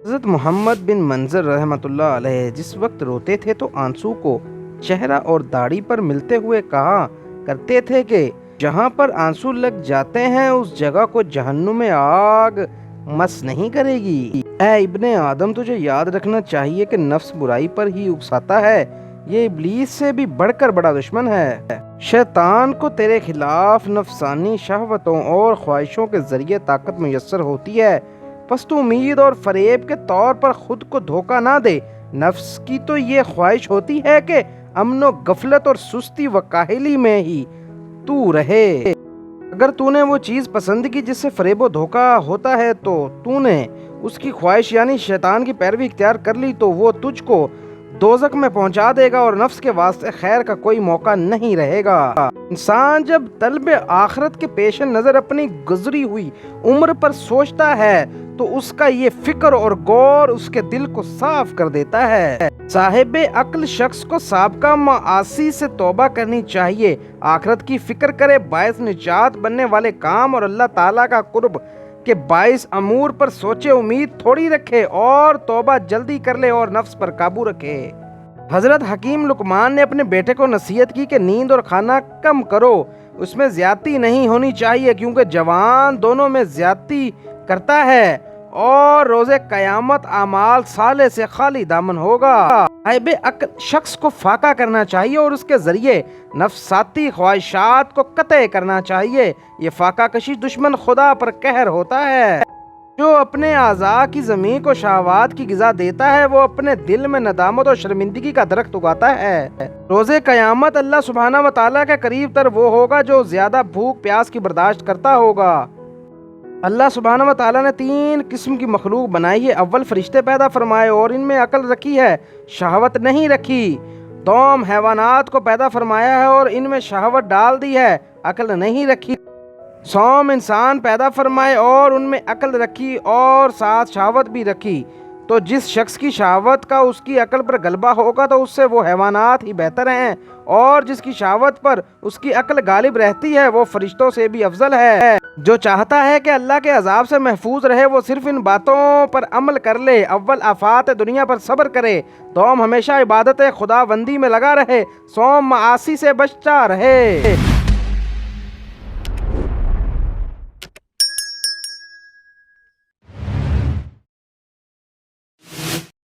حضرت محمد بن منظر رحمۃ اللہ علیہ جس وقت روتے تھے تو آنسو کو چہرہ اور داڑھی پر ملتے ہوئے کہا کرتے تھے کہ جہاں پر آنسو لگ جاتے ہیں اس جگہ کو جہنم میں آگ مس نہیں کرے گی۔ اے ابن آدم، تجھے یاد رکھنا چاہیے کہ نفس برائی پر ہی اکساتا ہے، یہ ابلیس سے بھی بڑھ کر بڑا دشمن ہے۔ شیطان کو تیرے خلاف نفسانی شہوتوں اور خواہشوں کے ذریعے طاقت میسر ہوتی ہے، پس تو امید اور فریب کے طور پر خود کو دھوکہ نہ دے۔ نفس کی تو یہ خواہش ہوتی ہے کہ امن و غفلت اور سستی و کاہلی میں ہی تو رہے۔ اگر تو نے وہ چیز پسند کی جس سے فریب و دھوکہ ہوتا ہے تو تو نے اس کی خواہش یعنی شیطان کی پیروی اختیار کر لی تو وہ تجھ کو دوزخ میں پہنچا دے گا اور نفس کے واسطے خیر کا کوئی موقع نہیں رہے گا۔ انسان جب طلب آخرت کے پیش نظر اپنی گزری ہوئی عمر پر سوچتا ہے تو اس کا یہ فکر اور غور اس کے دل کو صاف کر دیتا ہے۔ صاحب عقل شخص کو سابقہ معاصی سے توبہ کرنی چاہیے، آخرت کی فکر کرے، باعث نجات بننے والے کام اور اللہ تعالیٰ کا قرب کے باعث امور پر سوچے، امید تھوڑی رکھے اور توبہ جلدی کر لے اور نفس پر قابو رکھے۔ حضرت حکیم لقمان نے اپنے بیٹے کو نصیحت کی کہ نیند اور کھانا کم کرو، اس میں زیادتی نہیں ہونی چاہیے کیونکہ جوان دونوں میں زیادتی کرتا ہے اور روز قیامت اعمال صالح سے خالی دامن ہوگا۔ صاحب عقل شخص کو فاقہ کرنا چاہیے اور اس کے ذریعے نفساتی خواہشات کو قطع کرنا چاہیے، یہ فاقہ کشی دشمن خدا پر قہر ہوتا ہے۔ جو اپنے اعضاء کی زمین کو شہوات کی غذا دیتا ہے وہ اپنے دل میں ندامت اور شرمندگی کا درخت اگاتا ہے۔ روز قیامت اللہ سبحانہ و تعالیٰ کے قریب تر وہ ہوگا جو زیادہ بھوک پیاس کی برداشت کرتا ہوگا۔ اللہ سبحانہ و تعالیٰ نے 3 قسم کی مخلوق بنائی ہے، اول فرشتے پیدا فرمائے اور ان میں عقل رکھی ہے، شہوت نہیں رکھی۔ دوم حیوانات کو پیدا فرمایا ہے اور ان میں شہوت ڈال دی ہے، عقل نہیں رکھی۔ سوم انسان پیدا فرمائے اور ان میں عقل رکھی اور ساتھ شہوت بھی رکھی، تو جس شخص کی شہوت کا اس کی عقل پر غلبہ ہوگا تو اس سے وہ حیوانات ہی بہتر ہیں، اور جس کی شہوت پر اس کی عقل غالب رہتی ہے وہ فرشتوں سے بھی افضل ہے۔ جو چاہتا ہے کہ اللہ کے عذاب سے محفوظ رہے وہ صرف ان باتوں پر عمل کر لے، اول آفات دنیا پر صبر کرے، دوم ہمیشہ عبادت خدا بندی میں لگا رہے، سوم معاصی سے بچتا رہے۔